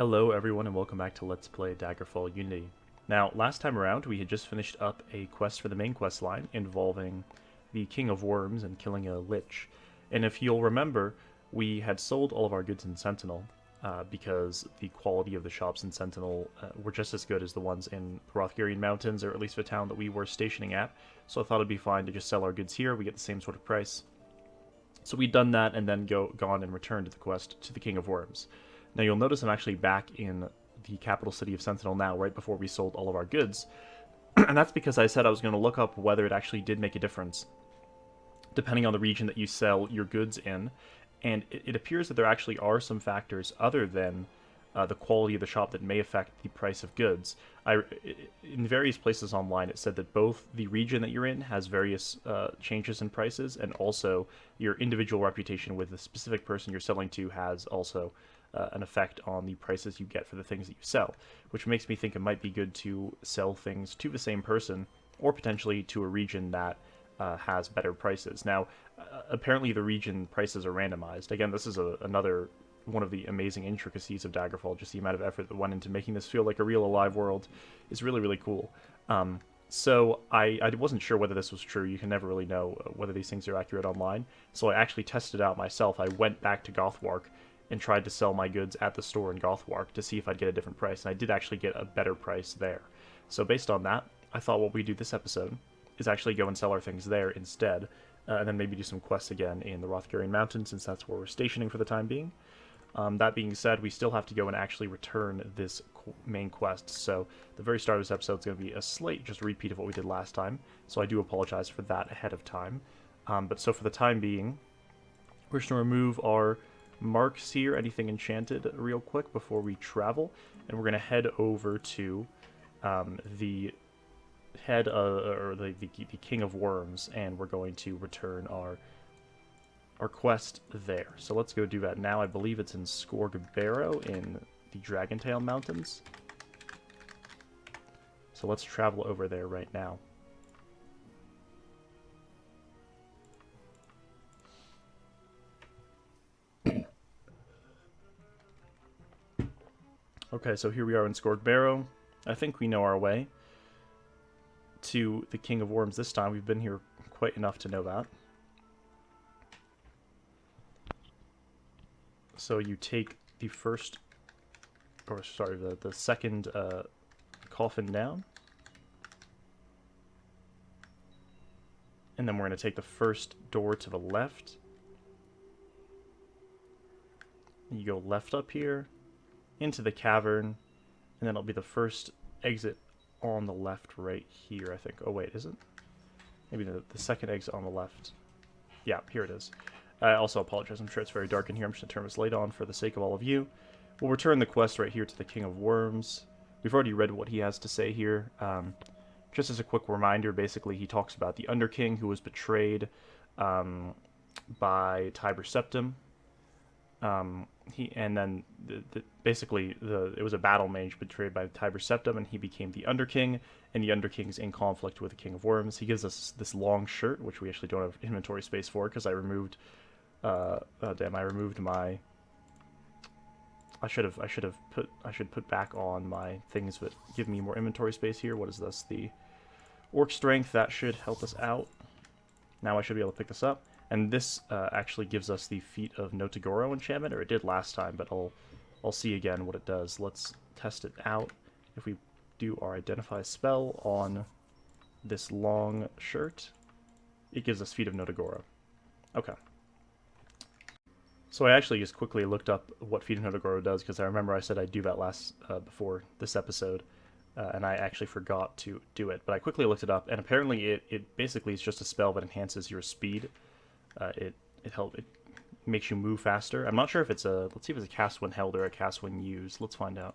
Hello everyone and welcome back to Let's Play Daggerfall Unity. Now, last time around we had just finished up a quest for the main quest line involving the King of Worms and killing a Lich. And if you'll remember, we had sold all of our goods in Sentinel because the quality of the shops in Sentinel were just as good as the ones in the Rothgarian Mountains, or at least the town that we were stationing at. So I thought it'd be fine to just sell our goods here, we get the same sort of price. So we'd done that and then gone and returned to the quest to the King of Worms. Now you'll notice I'm actually back in the capital city of Sentinel now, right before we sold all of our goods. And that's because I said I was going to look up whether it actually did make a difference, depending on the region that you sell your goods in. And it appears that there actually are some factors other than the quality of the shop that may affect the price of goods. In various places online, it said that both the region that you're in has various changes in prices, and also your individual reputation with the specific person you're selling to has also an effect on the prices you get for the things that you sell, which makes me think it might be good to sell things to the same person, or potentially to a region that has better prices. Now, apparently the region prices are randomized. Again, this is another one of the amazing intricacies of Daggerfall. Just the amount of effort that went into making this feel like a real alive world is really, really cool. So I wasn't sure whether this was true. You can never really know whether these things are accurate online. So I actually tested it out myself. I went back to Gothway and tried to sell my goods at the store in Gothway to see if I'd get a different price, and I did actually get a better price there. So based on that, I thought what we do this episode is actually go and sell our things there instead, and then maybe do some quests again in the Rothgarian Mountains, since that's where we're stationing for the time being. That being said, we still have to go and actually return this main quest, so the very start of this episode is going to be a slight just repeat of what we did last time, so I do apologize for that ahead of time. But so for the time being, we're just going to remove our marks here, anything enchanted, real quick before we travel, and we're going to head over to the head or the King of Worms, and we're going to return our quest there. So let's go do that now. I believe it's in Skorgbarrow in the Dragentail Mountains. So let's travel over there right now. Okay, so here we are in Skorgbarrow. I think we know our way to the King of Worms this time. We've been here quite enough to know that. So you take the first, or sorry, the second coffin down. And then we're going to take the first door to the left. You go left up here, into the cavern, and then it'll be the first exit on the left right here, I think. Oh wait, is it? Maybe the second exit on the left. Yeah, here it is. I also apologize, I'm sure it's very dark in here. I'm just going to turn this light on for the sake of all of you. We'll return the quest right here to the King of Worms. We've already read what he has to say here. Just as a quick reminder, basically he talks about the Underking who was betrayed by Tiber Septim. It was a battle mage betrayed by Tiber Septim, and he became the Underking, and the Underking's in conflict with the King of Worms. He gives us this long shirt, which we actually don't have inventory space for because I removed. I removed my. I should put back on my things that give me more inventory space here. What is this? The Orc Strength, that should help us out. Now I should be able to pick this up. And this actually gives us the Feet of Notagoro enchantment, or it did last time, but I'll see again what it does. Let's test it out. If we do our Identify spell on this long shirt, it gives us Feet of Notagoro. Okay. So I actually just quickly looked up what Feet of Notagoro does, because I remember I said I'd do that before this episode, and I actually forgot to do it. But I quickly looked it up, and apparently it basically is just a spell that enhances your speed. It makes you move faster. I'm not sure if it's let's see if it's a cast when held or a cast when used. Let's find out.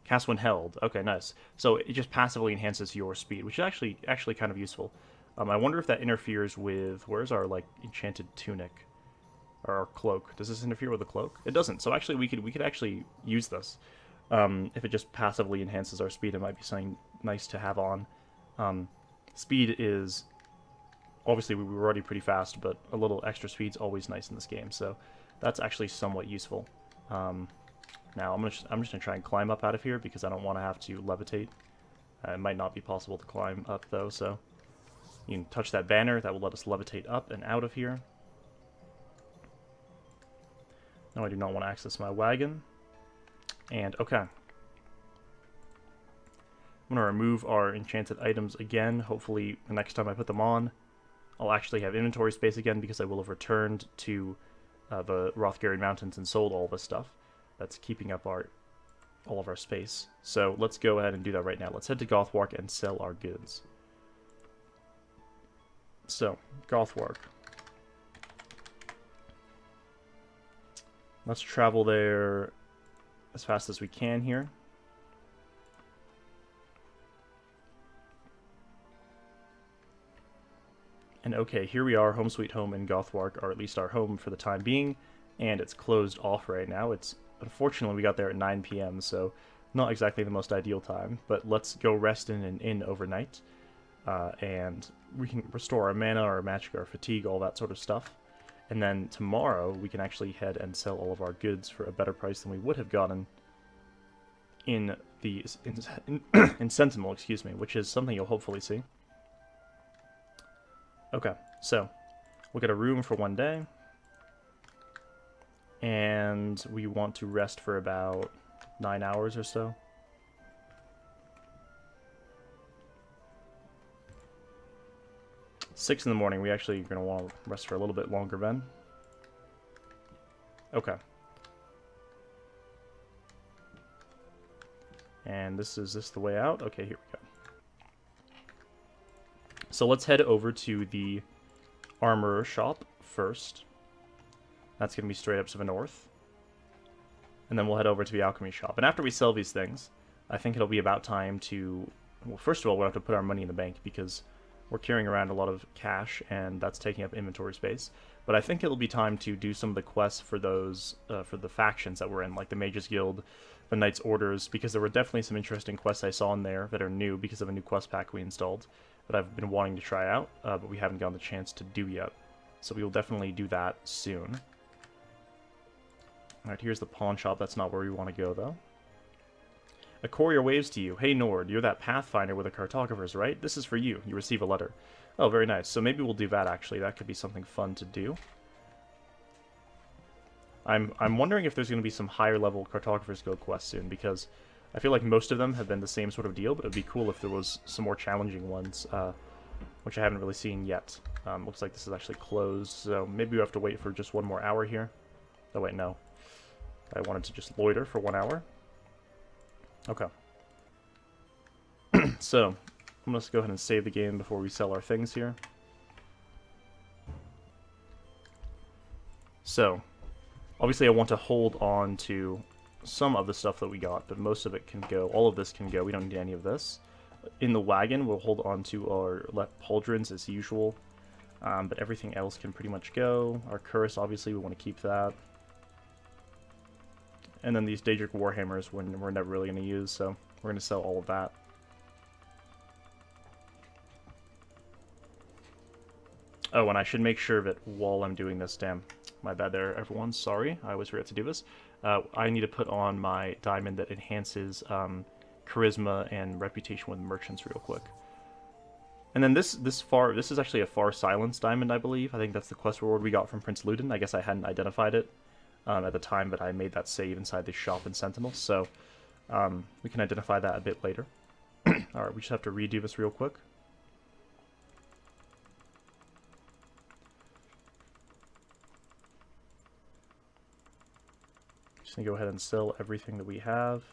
Cast when held. Okay, nice. So it just passively enhances your speed, which is actually kind of useful. I wonder if that interferes with, where's our enchanted tunic or our cloak? Does this interfere with the cloak? It doesn't. So actually we could actually use this. If it just passively enhances our speed, it might be something nice to have on. Speed is obviously we were already pretty fast, but a little extra speed's always nice in this game, so that's actually somewhat useful. Now I'm just gonna try and climb up out of here because I don't want to have to levitate. It might not be possible to climb up though, so you can touch that banner. That will let us levitate up and out of here. No, I do not want to access my wagon. And okay. I'm going to remove our enchanted items again. Hopefully the next time I put them on, I'll actually have inventory space again because I will have returned to the Rothgarian Mountains and sold all this stuff. That's keeping up all of our space. So let's go ahead and do that right now. Let's head to Gothway and sell our goods. So, Gothway. Let's travel there as fast as we can here. And okay, here we are, home sweet home in Gothway, or at least our home for the time being, and it's closed off right now. It's unfortunately we got there at 9 p.m., so not exactly the most ideal time, but let's go rest in an inn overnight, and we can restore our mana, our magic, our fatigue, all that sort of stuff. And then tomorrow we can actually head and sell all of our goods for a better price than we would have gotten in Sentinel, excuse me, which is something you'll hopefully see. Okay, so we'll get a room for one day, and we want to rest for about 9 hours or so. Six in the morning, we actually are going to want to rest for a little bit longer then. Okay. And is this the way out? Okay, here we go. So let's head over to the armorer shop first. That's going to be straight up to the north. And then we'll head over to the alchemy shop. And after we sell these things, I think it'll be about time to... Well, first of all, we'll have to put our money in the bank because we're carrying around a lot of cash, and that's taking up inventory space. But I think it'll be time to do some of the quests for those, for the factions that we're in, like the Mages Guild, the Knights Orders, because there were definitely some interesting quests I saw in there that are new because of a new quest pack we installed that I've been wanting to try out, but we haven't gotten the chance to do yet. So we will definitely do that soon. Alright, here's the pawn shop. That's not where we want to go, though. A courier waves to you. Hey, Nord, you're that pathfinder with the cartographers, right? This is for you. You receive a letter. Oh, very nice. So maybe we'll do that, actually. That could be something fun to do. I'm wondering if there's going to be some higher-level Cartographers Guild quests soon, because I feel like most of them have been the same sort of deal, but it would be cool if there was some more challenging ones, which I haven't really seen yet. Looks like this is actually closed, so maybe we have to wait for just one more hour here. Oh, wait, no. I wanted to just loiter for 1 hour. Okay. So, I'm going to go ahead and save the game before we sell our things here. So, obviously I want to hold on to some of the stuff that we got, but most of it can go. All of this can go. We don't need any of this. In the wagon, we'll hold on to our left pauldrons as usual, but everything else can pretty much go. Our curse, obviously, we want to keep that. And then these Daedric Warhammers we're never really going to use, so we're going to sell all of that. Oh, and I should make sure that while I'm doing this, damn, my bad there, everyone, sorry, I always forget to do this. I need to put on my diamond that enhances charisma and reputation with merchants real quick. And then this is actually a Far Silence diamond, I believe. I think that's the quest reward we got from Prince Ludin. I guess I hadn't identified it at the time, but I made that save inside the shop in Sentinel, so we can identify that a bit later. Alright, we just have to redo this real quick. Just gonna go ahead and sell everything that we have.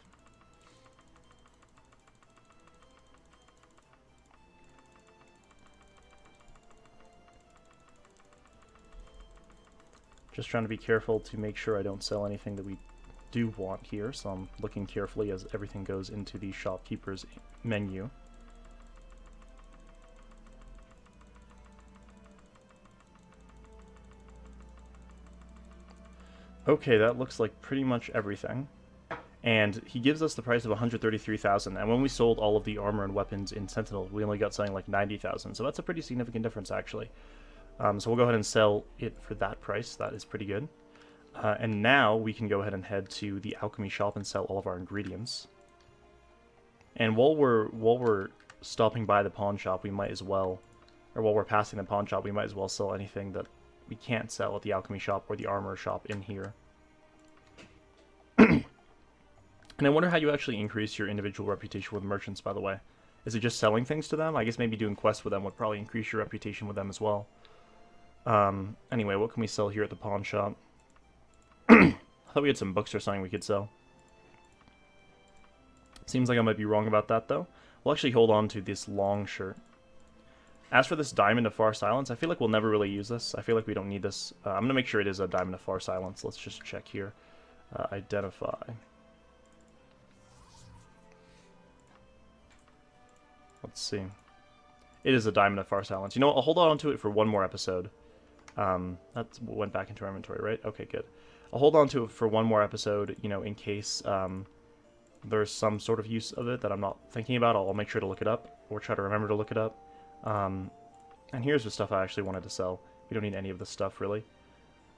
Just trying to be careful to make sure I don't sell anything that we do want here, so I'm looking carefully as everything goes into the shopkeeper's menu. Okay, that looks like pretty much everything. And he gives us the price of 133,000, and when we sold all of the armor and weapons in Sentinel, we only got something like 90,000, so that's a pretty significant difference, actually. So we'll go ahead and sell it for that price. That is pretty good. And now we can go ahead and head to the alchemy shop and sell all of our ingredients. And while we're stopping by the pawn shop, we might as well, or while we're passing the pawn shop, we might as well sell anything that we can't sell at the alchemy shop or the armor shop in here. And I wonder how you actually increase your individual reputation with merchants, by the way. Is it just selling things to them? I guess maybe doing quests with them would probably increase your reputation with them as well. Anyway, what can we sell here at the pawn shop? I thought we had some books or something we could sell. Seems like I might be wrong about that, though. We'll actually hold on to this long shirt. As for this Diamond of Far Silence, I feel like we'll never really use this. I feel like we don't need this. I'm going to make sure it is a Diamond of Far Silence. Let's just check here. Identify. Let's see. It is a Diamond of Far Silence. You know what? I'll hold on to it for one more episode. That went back into our inventory, right? Okay, good. I'll hold on to it for one more episode, you know, in case there's some sort of use of it that I'm not thinking about. I'll make sure to look it up, or try to remember to look it up. And here's the stuff I actually wanted to sell. We don't need any of this stuff, really.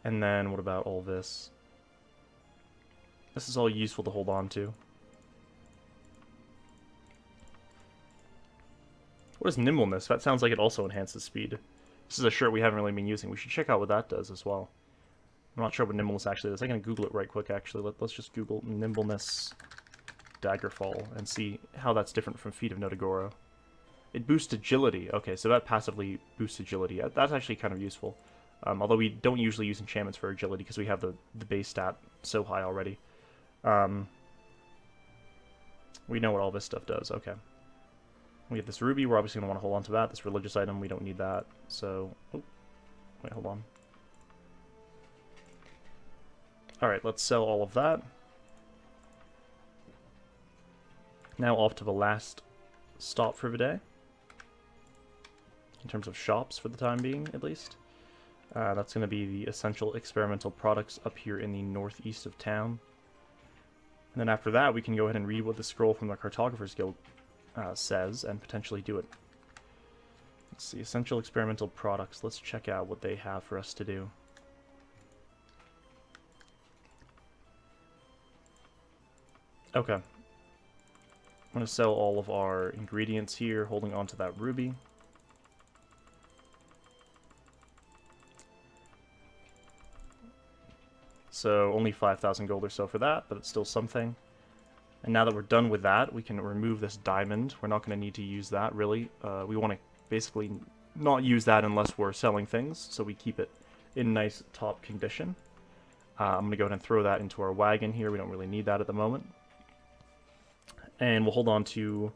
And then what about all this? This is all useful to hold on to. What is nimbleness? That sounds like it also enhances speed. This is a shirt we haven't really been using. We should check out what that does as well. I'm not sure what nimbleness actually is. I'm going to Google it right quick, actually. Let's just Google nimbleness Daggerfall and see how that's different from Feet of Notagoro. It boosts agility. Okay, so that passively boosts agility. That's actually kind of useful. Although we don't usually use enchantments for agility because we have the base stat so high already. We know what all this stuff does. Okay. We get this ruby. We're obviously going to want to hold on to that. This religious item, we don't need that. So, oh, wait, hold on. Alright, let's sell all of that. Now off to the last stop for the day. In terms of shops for the time being, at least. That's going to be the essential experimental products up here in the northeast of town. And then after that, we can go ahead and read what the scroll from the Cartographer's Guild says and potentially do it. Let's see, essential experimental products. Let's check out what they have for us to do. Okay. I'm going to sell all of our ingredients here, holding on to that ruby. So only 5,000 gold or so for that, but it's still something. And now that we're done with that, we can remove this diamond. We're not going to need to use that, really. We want to basically not use that unless we're selling things, so we keep it in nice top condition. I'm going to go ahead and throw that into our wagon here. We don't really need that at the moment. And we'll hold on to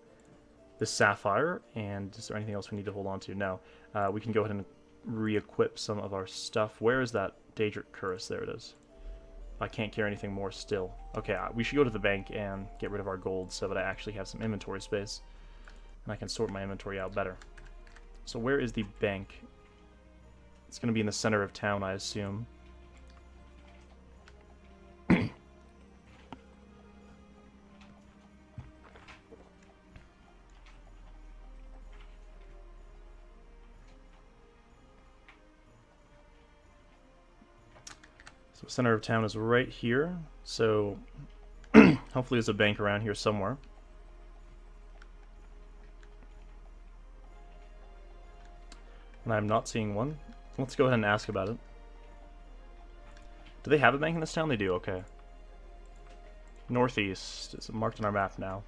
the sapphire. And is there anything else we need to hold on to? No. We can go ahead and re-equip some of our stuff. Where is that Daedric Cuirass? There it is. I can't carry anything more still. Okay, we should go to the bank and get rid of our gold so that I actually have some inventory space. And I can sort my inventory out better. So where is the bank? It's going to be in the center of town, I assume. So center of town is right here, so hopefully there's a bank around here somewhere. And I'm not seeing one. Let's go ahead and ask about it. Do they have a bank in this town? They do, okay. Northeast. It's marked on our map now.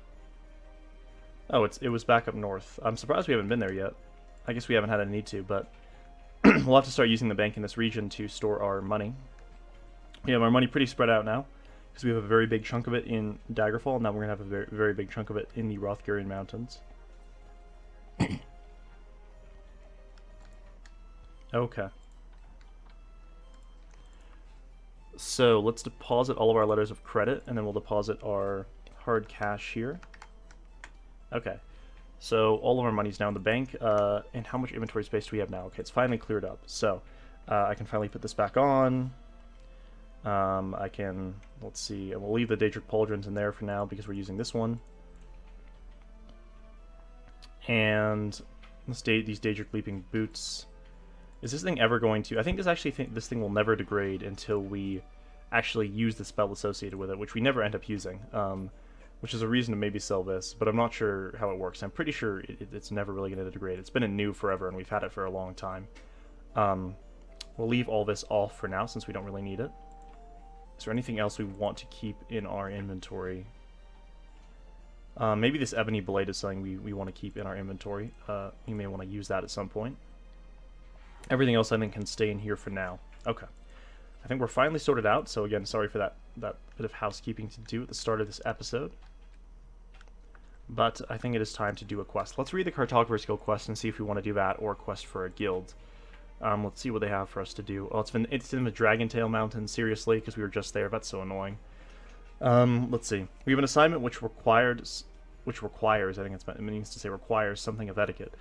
Oh, it was back up north. I'm surprised we haven't been there yet. I guess we haven't had a need to, but we'll have to start using the bank in this region to store our money. We have our money pretty spread out now, because we have a very big chunk of it in Daggerfall, and now we're going to have a very, very big chunk of it in the Rothgarian Mountains. Okay. So let's deposit all of our letters of credit, and then we'll deposit our hard cash here. Okay. So all of our money's now in the bank, and how much inventory space do we have now? Okay, it's finally cleared up. So I can finally put this back on. I can, let's see, we'll leave the Daedric Pauldrons in there for now because we're using this one. And these Daedric Leaping Boots. Is this thing ever going to... I think this thing will never degrade until we actually use the spell associated with it, which we never end up using, which is a reason to maybe sell this, but I'm not sure how it works. I'm pretty sure it's never really going to degrade. It's been a new forever, and we've had it for a long time. We'll leave all this off for now, since we don't really need it. Is there anything else we want to keep in our inventory? Maybe this ebony blade is something we want to keep in our inventory. We may want to use that at some point. Everything else I think can stay in here for now. Okay. I think we're finally sorted out, so again, sorry for that bit of housekeeping to do at the start of this episode. But I think it is time to do a quest. Let's read the Cartographer's Guild quest and see if we want to do that or a quest for a guild. Let's see what they have for us to do. Oh, it's in the Dragontail Mountains, seriously, because we were just there. That's so annoying. Let's see. We have an assignment which requires, I think it means to say requires something of etiquette.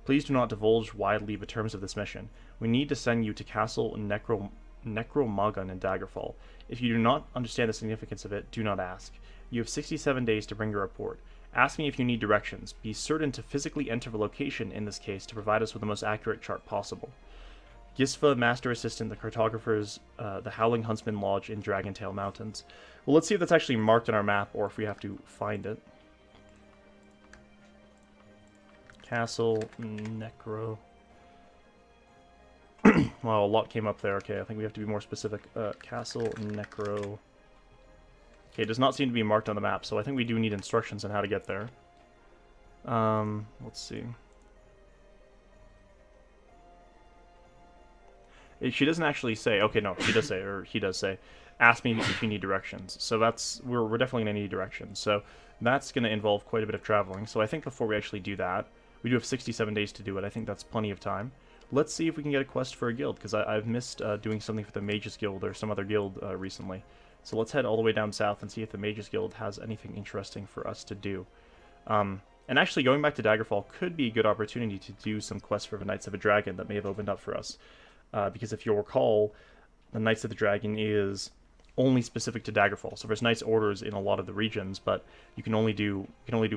Please do not divulge widely the terms of this mission. We need to send you to Castle Necromagen in Daggerfall. If you do not understand the significance of it, do not ask. You have 67 days to bring your report. Ask me if you need directions. Be certain to physically enter the location in this case to provide us with the most accurate chart possible. Gisva, Master Assistant, the Cartographers, the Howling Huntsman Lodge in Dragontail Mountains. Well, let's see if that's actually marked on our map, or if we have to find it. Castle Necro... Wow, a lot came up there. Okay, I think we have to be more specific. Castle Necro... Okay, it does not seem to be marked on the map, so I think we do need instructions on how to get there. Let's see. She doesn't actually say. Okay, no, she does say, or he does say, ask me if you need directions. So that's we're definitely gonna need directions. So that's gonna involve quite a bit of traveling. So I think before we actually do that, we do have 67 days to do it. I think that's plenty of time. Let's see if we can get a quest for a guild, because I've missed doing something for the Mages Guild or some other guild recently. So let's head all the way down south and see if the Mages Guild has anything interesting for us to do. And actually, going back to Daggerfall could be a good opportunity to do some quests for the Knights of a Dragon that may have opened up for us. Because if you'll recall, the Knights of the Dragon is only specific to Daggerfall. So there's Knights Orders in a lot of the regions, but you can only do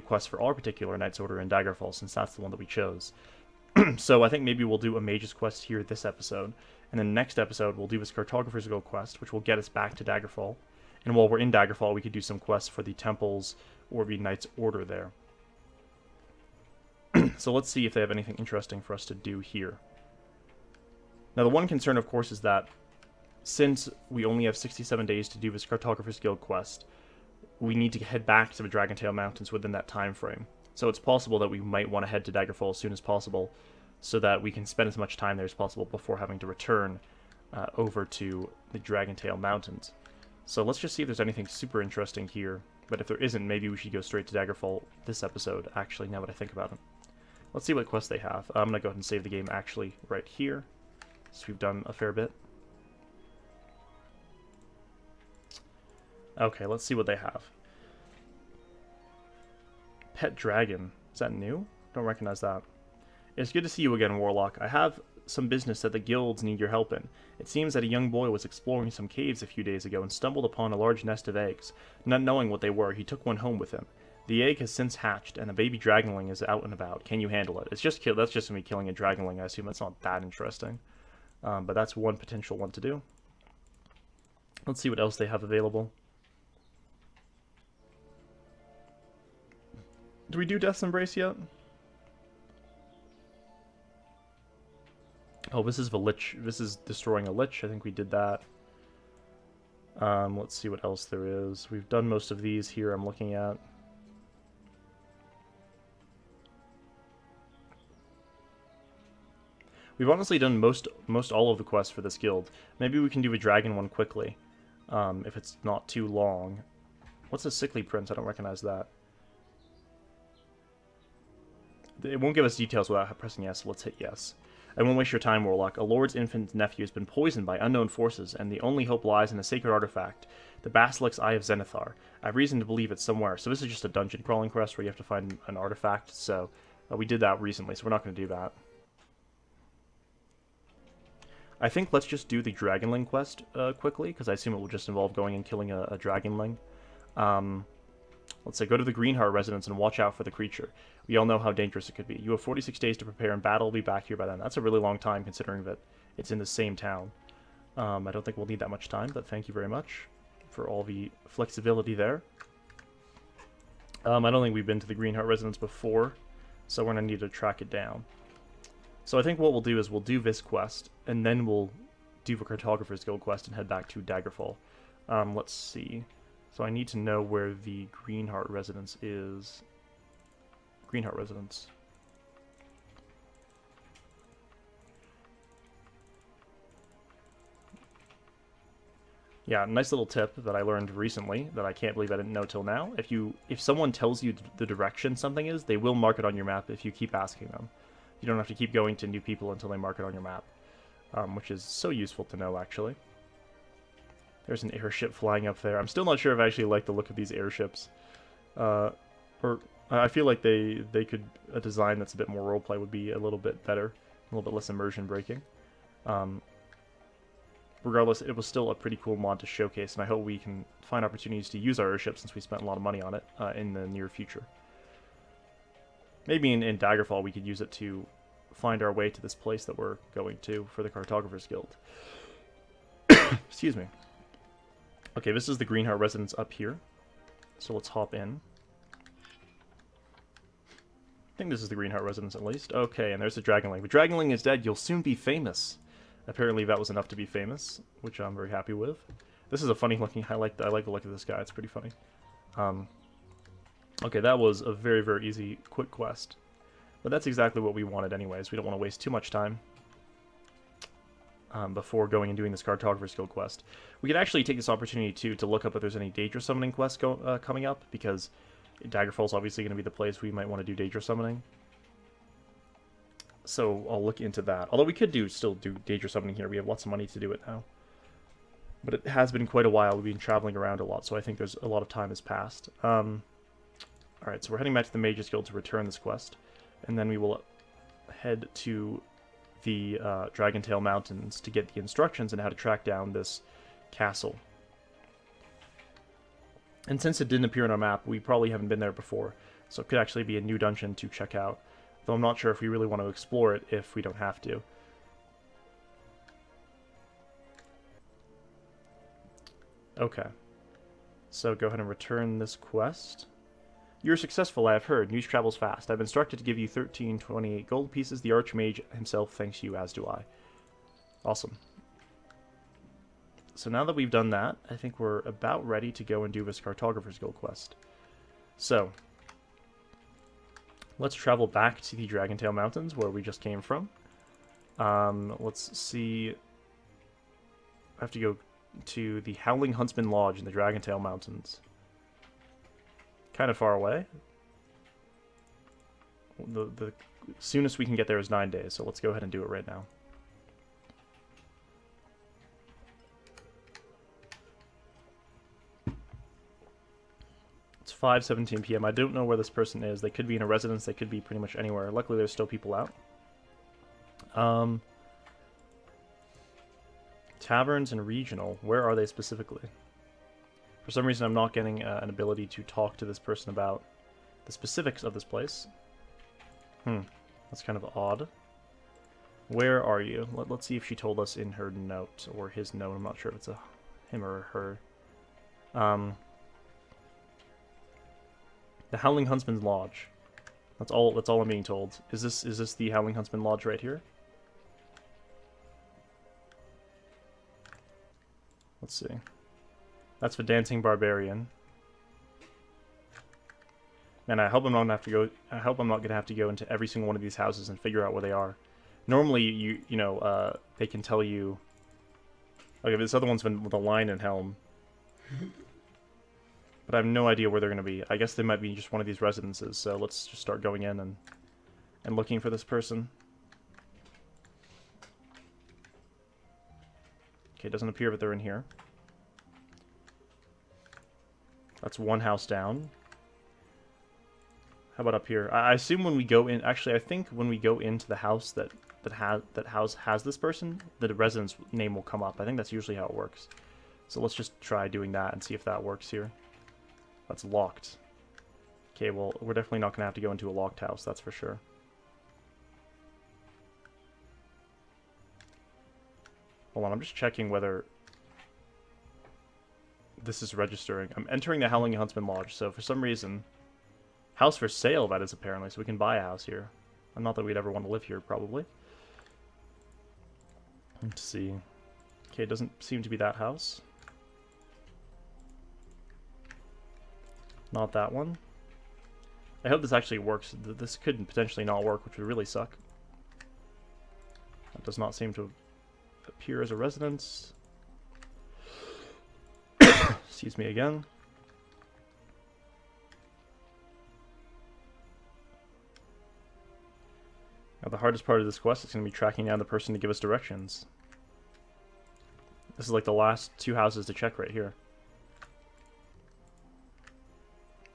quests for our particular Knights Order in Daggerfall, since that's the one that we chose. So I think maybe we'll do a Mage's quest here this episode, and then next episode we'll do this Cartographer's Guild quest, which will get us back to Daggerfall. And while we're in Daggerfall, we could do some quests for the temples or the Knights Order there. So let's see if they have anything interesting for us to do here. Now, the one concern, of course, is that since we only have 67 days to do this Cartographer's Guild quest, we need to head back to the Dragontail Mountains within that time frame. So it's possible that we might want to head to Daggerfall as soon as possible, so that we can spend as much time there as possible before having to return over to the Dragontail Mountains. So let's just see if there's anything super interesting here. But if there isn't, maybe we should go straight to Daggerfall this episode, actually, now that I think about it. Let's see what quests they have. I'm going to go ahead and save the game actually right here. So we've done a fair bit. Okay, let's see what they have. Pet Dragon. Is that new? Don't recognize that. It's good to see you again, Warlock. I have some business that the guilds need your help in. It seems that a young boy was exploring some caves a few days ago and stumbled upon a large nest of eggs. Not knowing what they were, he took one home with him. The egg has since hatched, and a baby dragonling is out and about. Can you handle it? That's just going to be killing a dragonling, I assume. That's not that interesting. But that's one potential one to do. Let's see what else they have available. Do we do Death's Embrace yet? Oh, this is the Lich. This is destroying a Lich. I think we did that. Let's see what else there is. We've done most of these here I'm looking at. We've honestly done most all of the quests for this guild. Maybe we can do a dragon one quickly, if it's not too long. What's a sickly prince? I don't recognize that. It won't give us details without pressing yes, so let's hit yes. I won't waste your time, Warlock. A lord's infant nephew has been poisoned by unknown forces, and the only hope lies in a sacred artifact, the Basilic's Eye of Zenithar. I have reason to believe it's somewhere. So this is just a dungeon crawling quest where you have to find an artifact, so we did that recently, so we're not going to do that. I think let's just do the Dragonling quest quickly, because I assume it will just involve going and killing a Dragonling. Let's say, go to the Greenheart residence and watch out for the creature. We all know how dangerous it could be. You have 46 days to prepare, and battle will be back here by then. That's a really long time, considering that it's in the same town. I don't think we'll need that much time, but thank you very much for all the flexibility there. I don't think we've been to the Greenheart residence before, so we're going to need to track it down. So I think what we'll do is we'll do this quest, and then we'll do the Cartographer's Guild quest and head back to Daggerfall. Let's see. So I need to know where the Greenheart residence is. Greenheart residence. Yeah, nice little tip that I learned recently that I can't believe I didn't know till now. If someone tells you the direction something is, they will mark it on your map if you keep asking them. You don't have to keep going to new people until they mark it on your map, which is so useful to know, actually. There's an airship flying up there. I'm still not sure if I actually like the look of these airships. Or I feel like a design that's a bit more roleplay would be a little bit better, a little bit less immersion breaking. Regardless, it was still a pretty cool mod to showcase, and I hope we can find opportunities to use our airship since we spent a lot of money on it in the near future. Maybe in Daggerfall we could use it to find our way to this place that we're going to for the Cartographer's Guild. Excuse me. Okay, this is the Greenheart residence up here, so let's hop in. I think this is the Greenheart residence at least. Okay, and there's the Dragonling. The Dragonling is dead. You'll soon be famous. Apparently that was enough to be famous, which I'm very happy with. This is a funny looking. I like the look of this guy. It's pretty funny. Okay, that was a very, very easy, quick quest. But that's exactly what we wanted anyways. We don't want to waste too much time before going and doing this Cartographer's Guild quest. We could actually take this opportunity to look up if there's any Daedra summoning quests coming up, because Daggerfall's obviously going to be the place we might want to do Daedra summoning. So I'll look into that. Although we could still do Daedra summoning here. We have lots of money to do it now. But it has been quite a while. We've been traveling around a lot, so I think there's a lot of time has passed. Alright, so we're heading back to the Mage's Guild to return this quest. And then we will head to the Dragontail Mountains to get the instructions on how to track down this castle. And since it didn't appear on our map, we probably haven't been there before. So it could actually be a new dungeon to check out. Though I'm not sure if we really want to explore it if we don't have to. Okay. So go ahead and return this quest. You're successful, I have heard. News travels fast. I've instructed to give you 1328 gold pieces. The Archmage himself thanks you, as do I. Awesome. So now that we've done that, I think we're about ready to go and do this Cartographer's Guild quest. So let's travel back to the Dragontail Mountains, where we just came from. Let's see. I have to go to the Howling Huntsman Lodge in the Dragontail Mountains. Kind of far away. The soonest we can get there is 9 days, so let's go ahead and do it right now. It's 5:17 p.m. I don't know where this person is. They could be in a residence, they could be pretty much anywhere. Luckily there's still people out. Taverns and regional, where are they specifically? For some reason I'm not getting an ability to talk to this person about the specifics of this place. That's kind of odd. Where are you? Let's see if she told us in her note, or his note. I'm not sure if it's a him or her. The Howling Huntsman's Lodge. That's all I'm being told. Is this the Howling Huntsman Lodge right here? Let's see. That's the Dancing Barbarian. And I hope I'm not gonna have to go into every single one of these houses and figure out where they are. Normally, you know, they can tell you. Okay, this other one's been with a lion and helm. But I have no idea where they're gonna be. I guess they might be just one of these residences. So let's just start going in and looking for this person. Okay, it doesn't appear that they're in here. That's one house down. How about up here? I assume when we go in... Actually, I think when we go into the house that house has this person, the residence name will come up. I think that's usually how it works. So let's just try doing that and see if that works here. That's locked. Okay, well, we're definitely not going to have to go into a locked house, that's for sure. Hold on, I'm just checking whether this is registering. I'm entering the Howling Huntsman Lodge, so for some reason... House for sale, that is, apparently, so we can buy a house here. Not that we'd ever want to live here, probably. Let's see. Okay, it doesn't seem to be that house. Not that one. I hope this actually works. This could potentially not work, which would really suck. That does not seem to appear as a residence. Excuse me again. Now the hardest part of this quest is going to be tracking down the person to give us directions. This is like the last 2 houses to check right here.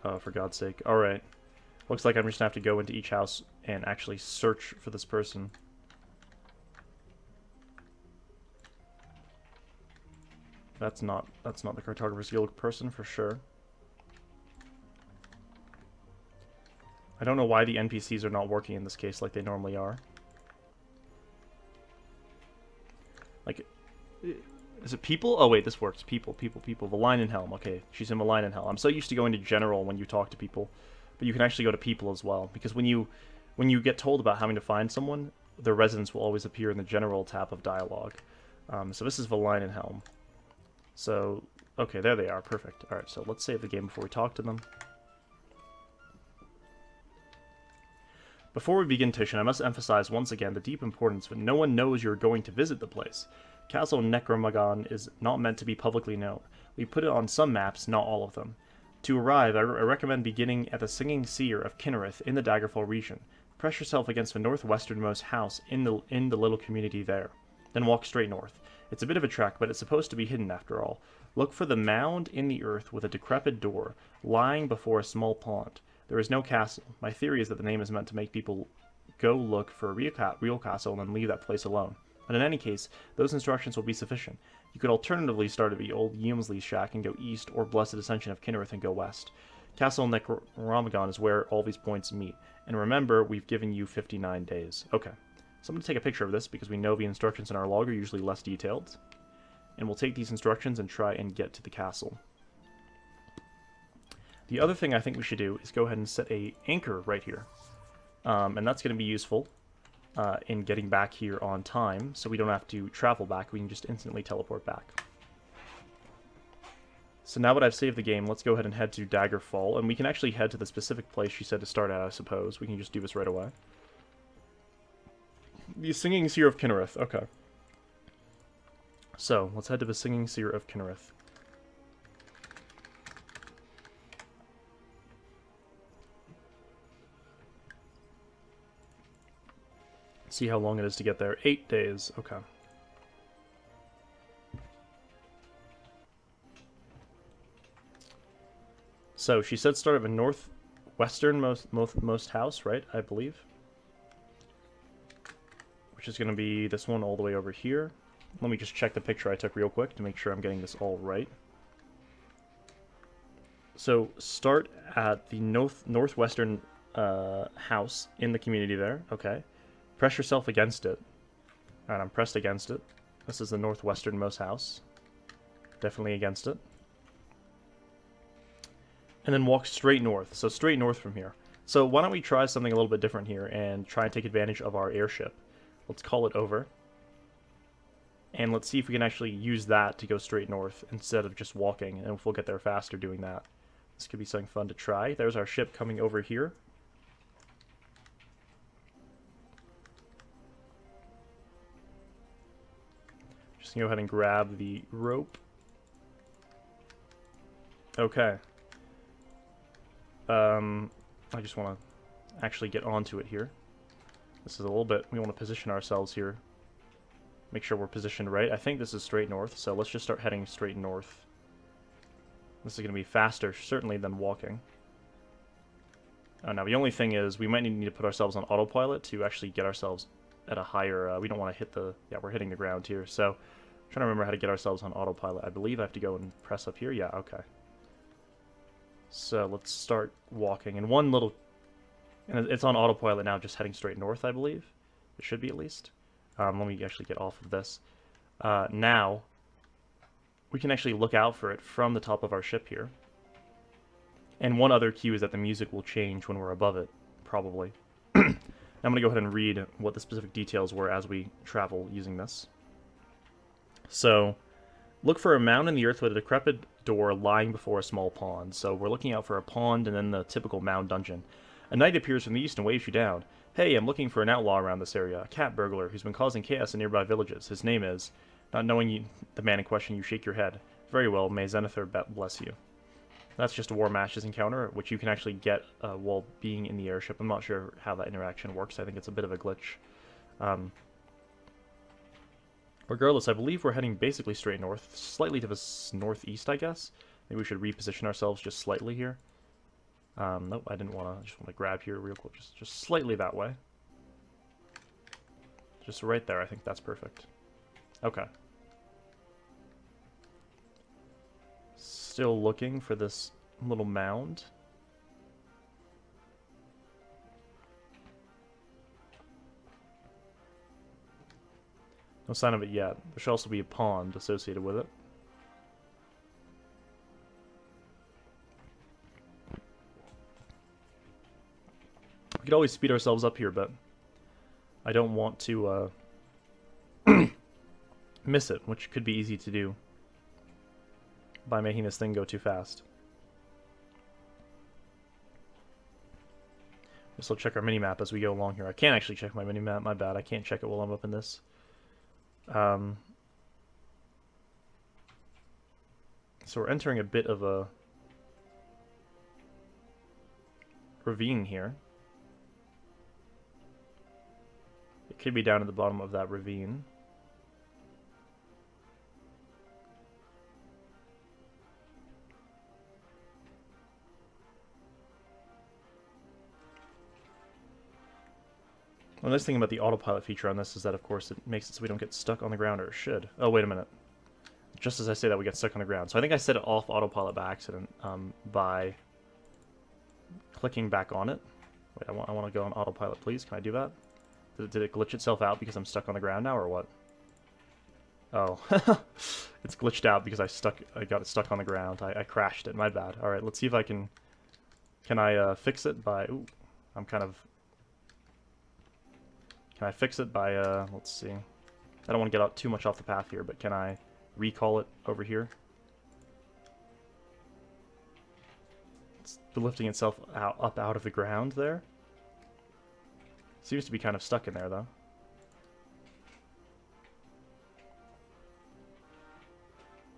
Oh, for God's sake. Alright. Looks like I'm just going to have to go into each house and actually search for this person. That's not the Cartographer's Guild person for sure. I don't know why the NPCs are not working in this case like they normally are. Like, is it people? Oh wait, this works. People. Helm. Okay, she's in Helm. I'm so used to going to general when you talk to people, but you can actually go to people as well. Because when you get told about having to find someone, their residence will always appear in the general tab of dialogue. So this is Helm. So, okay, there they are. Perfect. Alright, so let's save the game before we talk to them. Before we begin, Titian, I must emphasize once again the deep importance when no one knows you're going to visit the place. Castle Necromagen is not meant to be publicly known. We put it on some maps, not all of them. To arrive, I recommend beginning at the Singing Seer of Kinnereth in the Daggerfall region. Press yourself against the northwesternmost house in the little community there. Then walk straight north. It's a bit of a trek, but it's supposed to be hidden after all. Look for the mound in the earth with a decrepit door, lying before a small pond. There is no castle. My theory is that the name is meant to make people go look for a real castle and then leave that place alone. But in any case, those instructions will be sufficient. You could alternatively start at the old Yumsley's shack and go east, or Blessed Ascension of Kinnereth and go west. Castle Necromagen is where all these points meet. And remember, we've given you 59 days. Okay. So I'm going to take a picture of this because we know the instructions in our log are usually less detailed. And we'll take these instructions and try and get to the castle. The other thing I think we should do is go ahead and set a anchor right here. And that's going to be useful in getting back here on time, so we don't have to travel back. We can just instantly teleport back. So now that I've saved the game, let's go ahead and head to Daggerfall, and we can actually head to the specific place she said to start at, I suppose. We can just do this right away. The Singing Seer of Kinnereth. Okay. So, let's head to the Singing Seer of Kinnereth. See how long it is to get there. 8 days. Okay. So, she said start at the northwesternmost house, right? I believe. Which is going to be this one all the way over here. Let me just check the picture I took real quick to make sure I'm getting this all right. So, start at the northwestern house in the community there. Okay. Press yourself against it. Alright, I'm pressed against it. This is the northwesternmost house. Definitely against it. And then walk straight north. So straight north from here. So why don't we try something a little bit different here and try and take advantage of our airship. Let's call it over. And let's see if we can actually use that to go straight north instead of just walking. And if we'll get there faster doing that. This could be something fun to try. There's our ship coming over here. Just go ahead and grab the rope. Okay. I just want to actually get onto it here. This is a little bit, we want to position ourselves here. Make sure we're positioned right. I think this is straight north, so let's just start heading straight north. This is going to be faster, certainly, than walking. Now, the only thing is, we might need to put ourselves on autopilot to actually get ourselves at a higher, we don't want to hit the, yeah, we're hitting the ground here, so I'm trying to remember how to get ourselves on autopilot. I believe I have to go and press up here. Yeah, okay. So let's start walking. And one little, and it's on autopilot now, just heading straight north, I believe. It should be at least. Let me actually get off of this. Now, we can actually look out for it from the top of our ship here. And one other cue is that the music will change when we're above it, probably. I'm going to go ahead and read what the specific details were as we travel using this. So, look for a mound in the earth with a decrepit door lying before a small pond. So we're looking out for a pond and then the typical mound dungeon. A knight appears from the east and waves you down. Hey, I'm looking for an outlaw around this area, a cat burglar who's been causing chaos in nearby villages. His name is... Not knowing the man in question, you shake your head. Very well, may Zenithar bless you. That's just a War Mash's encounter, which you can actually get while being in the airship. I'm not sure how that interaction works. I think it's a bit of a glitch. Regardless, I believe we're heading basically straight north, slightly to the northeast, I guess. Maybe we should reposition ourselves just slightly here. Nope, I didn't want to. I just want to grab here real quick, just slightly that way. Just right there. I think that's perfect. Okay. Still looking for this little mound. No sign of it yet. There should also be a pond associated with it. We could always speed ourselves up here, but I don't want to miss it, which could be easy to do by making this thing go too fast. Guess I'll check our minimap as we go along here. I can't actually check my minimap, my bad. I can't check it while I'm up in this. So we're entering a bit of a ravine here. It could be down at the bottom of that ravine. The nice thing about the autopilot feature on this is that, of course, it makes it so we don't get stuck on the ground, or it should. Oh, wait a minute. Just as I say that, we get stuck on the ground. So I think I set it off autopilot by accident by clicking back on it. Wait, I want to go on autopilot, please. Can I do that? Did it glitch itself out because I'm stuck on the ground now, or what? Oh. It's glitched out because I got it stuck on the ground. I crashed it. My bad. Alright, let's see if I can... Can I fix it by... Ooh, I'm kind of... Can I fix it by, let's see. I don't want to get out too much off the path here, but can I recall it over here? It's lifting itself up out of the ground there. Seems to be kind of stuck in there, though.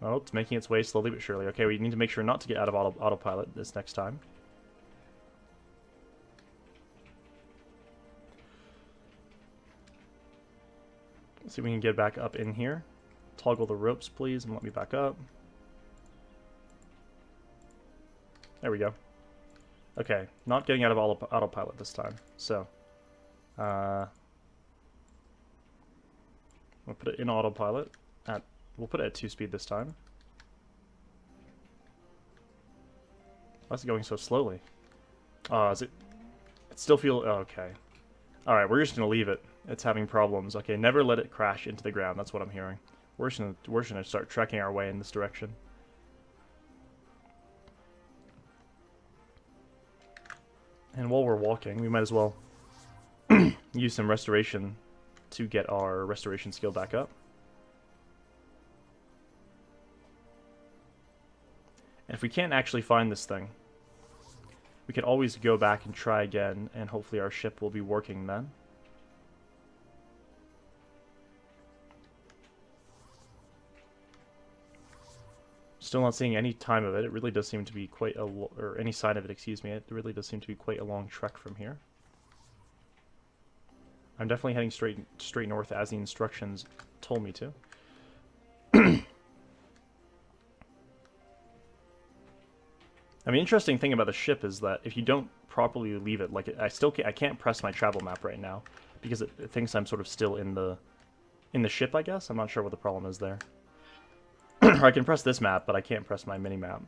Oh, it's making its way slowly but surely. Okay, we need to make sure not to get out of autopilot this next time. Let's see if we can get back up in here. Toggle the ropes, please, and let me back up. There we go. Okay, not getting out of autopilot this time. So, we'll put it in autopilot. We'll put it at 2 speed this time. Why is it going so slowly? Is it... It still feels... Oh, okay. Alright, we're just going to leave it. It's having problems. Okay, never let it crash into the ground. That's what I'm hearing. We're just gonna start trekking our way in this direction. And while we're walking, we might as well use some restoration to get our restoration skill back up. And if we can't actually find this thing, we can always go back and try again, and hopefully our ship will be working then. Still not seeing any time of it. It really does seem to be quite a... or any sign of it, excuse me. It really does seem to be quite a long trek from here. I'm definitely heading straight north as the instructions told me to. I mean, interesting thing about the ship is that if you don't properly leave it, like I can't press my travel map right now because it thinks I'm sort of still in the ship, I guess. I'm not sure what the problem is there. Or I can press this map, but I can't press my mini-map.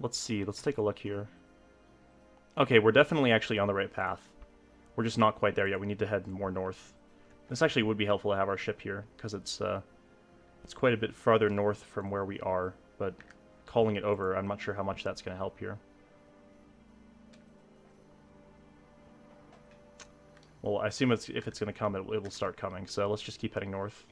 Let's see. Let's take a look here. Okay, we're definitely actually on the right path. We're just not quite there yet. We need to head more north. This actually would be helpful to have our ship here, because it's It's quite a bit farther north from where we are, but calling it over, I'm not sure how much that's going to help here. Well, I assume if it's going to come, it will start coming, so let's just keep heading north.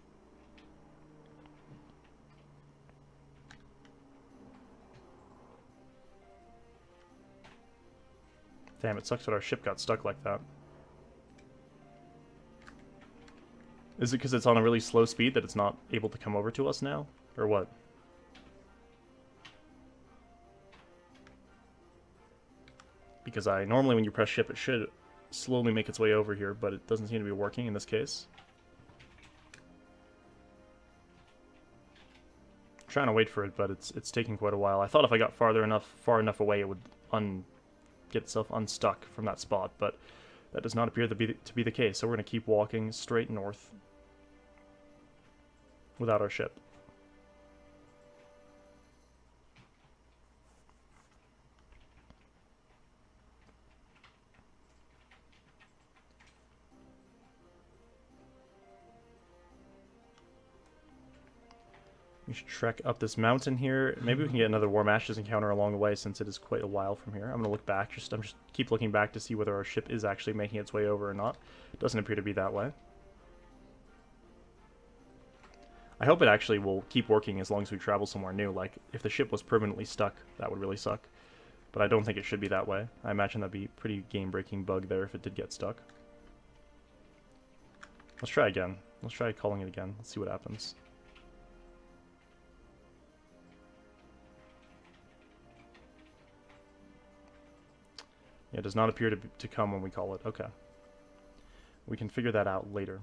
Damn, it sucks that our ship got stuck like that. Is it because it's on a really slow speed that it's not able to come over to us now? Or what? Because normally when you press ship, it should slowly make its way over here, but it doesn't seem to be working in this case. I'm trying to wait for it, but it's taking quite a while. I thought if I got far enough away, it would get itself unstuck from that spot, but that does not appear to be the case. So we're going to keep walking straight north without our ship. We should trek up this mountain here. Maybe we can get another Warm Ashes encounter along the way, since it is quite a while from here. I'm going to look back. I'm just keep looking back to see whether our ship is actually making its way over or not. It doesn't appear to be that way. I hope it actually will keep working as long as we travel somewhere new. Like, if the ship was permanently stuck, that would really suck. But I don't think it should be that way. I imagine that'd be a pretty game-breaking bug there if it did get stuck. Let's try again. Let's try calling it again. Let's see what happens. Yeah, it does not appear to come when we call it. Okay. We can figure that out later.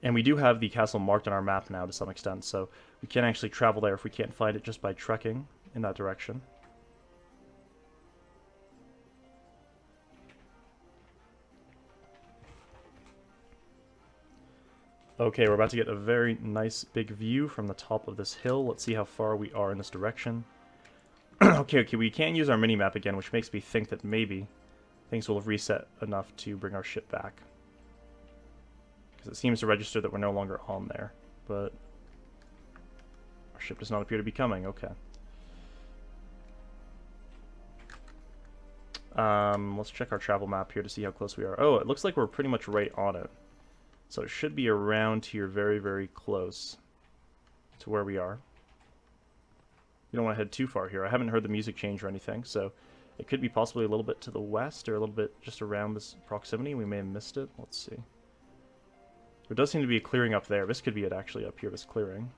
And we do have the castle marked on our map now to some extent, so we can actually travel there if we can't find it just by trekking in that direction. Okay, we're about to get a very nice big view from the top of this hill. Let's see how far we are in this direction. okay, we can use our mini-map again, which makes me think that maybe things will have reset enough to bring our ship back. Because it seems to register that we're no longer on there, but our ship does not appear to be coming. Okay. Let's check our travel map here to see how close we are. Oh, it looks like we're pretty much right on it. So it should be around here very, very close to where we are. You don't want to head too far here. I haven't heard the music change or anything, so it could be possibly a little bit to the west or a little bit just around this proximity. We may have missed it. Let's see. There does seem to be a clearing up there. This could be it actually up here, this clearing.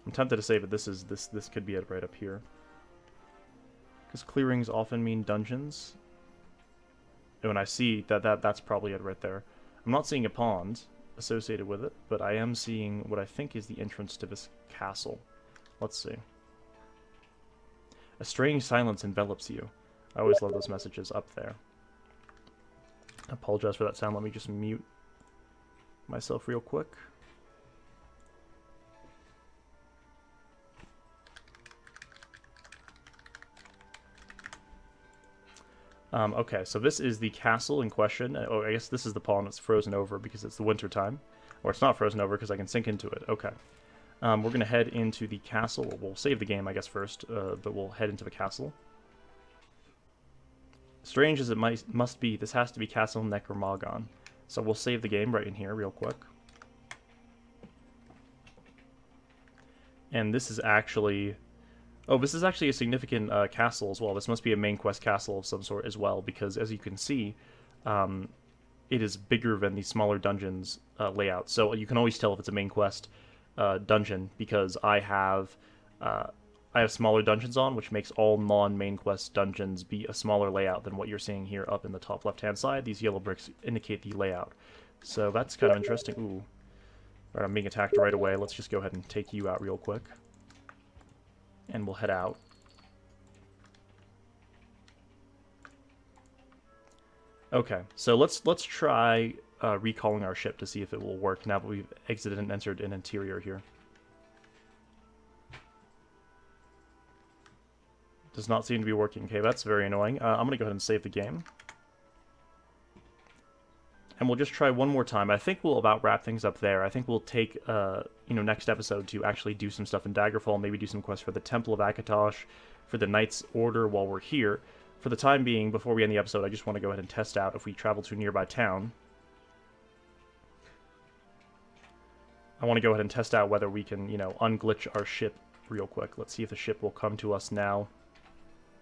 I'm tempted to say that this could be it right up here. Because clearings often mean dungeons. And when I see that's probably it right there. I'm not seeing a pond associated with it, but I am seeing what I think is the entrance to this castle. Let's see. A strange silence envelops you. I always love those messages up there. I apologize for that sound. Let me just mute myself real quick. Okay, so this is the castle in question. Oh, I guess this is the pond that's frozen over because it's the winter time. Or it's not frozen over because I can sink into it. Okay. We're going to head into the castle. We'll save the game, I guess, first, but we'll head into the castle. Strange as it must be, this has to be Castle Necromagen. So we'll save the game right in here real quick. And this is actually... Oh, this is actually a significant castle as well. This must be a main quest castle of some sort as well, because as you can see, it is bigger than the smaller dungeons layout. So you can always tell if it's a main quest dungeon, because I have smaller dungeons on, which makes all non-main quest dungeons be a smaller layout than what you're seeing here up in the top left-hand side. These yellow bricks indicate the layout. So that's kind of interesting. Ooh. Alright, I'm being attacked right away. Let's just go ahead and take you out real quick. And we'll head out. Okay, so let's try recalling our ship to see if it will work now that we've exited and entered an interior here. Does not seem to be working. Okay, that's very annoying. I'm going to go ahead and save the game. And we'll just try one more time. I think we'll about wrap things up there. I think we'll take, next episode to actually do some stuff in Daggerfall, maybe do some quests for the Temple of Akatosh, for the Knight's Order while we're here. For the time being, before we end the episode, I just want to go ahead and test out if we travel to a nearby town. I want to go ahead and test out whether we can, unglitch our ship real quick. Let's see if the ship will come to us now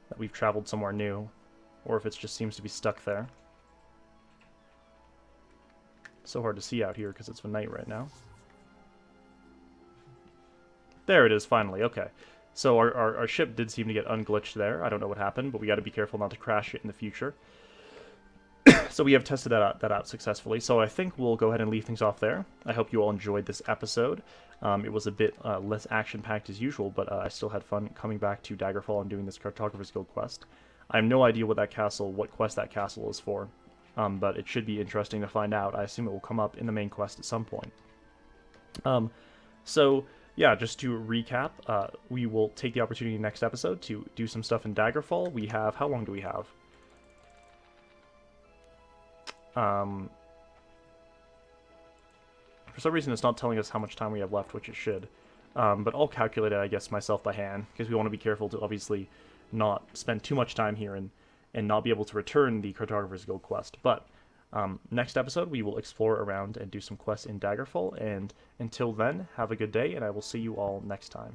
that we've traveled somewhere new, or if it just seems to be stuck there. So hard to see out here because it's night right now. There it is, finally. Okay. So our ship did seem to get unglitched there. I don't know what happened, but we got to be careful not to crash it in the future. So we have tested that out successfully. So I think we'll go ahead and leave things off there. I hope you all enjoyed this episode. It was a bit less action-packed as usual, but I still had fun coming back to Daggerfall and doing this Cartographer's Guild quest. I have no idea what quest that castle is for, but it should be interesting to find out. I assume it will come up in the main quest at some point. So yeah, just to recap, we will take the opportunity next episode to do some stuff in Daggerfall. We have, how long do we have? For some reason it's not telling us how much time we have left, which it should. But I'll calculate it, I guess, myself by hand, because we want to be careful to obviously not spend too much time here and not be able to return the Cartographer's Guild quest. But next episode, we will explore around and do some quests in Daggerfall, and until then, have a good day, and I will see you all next time.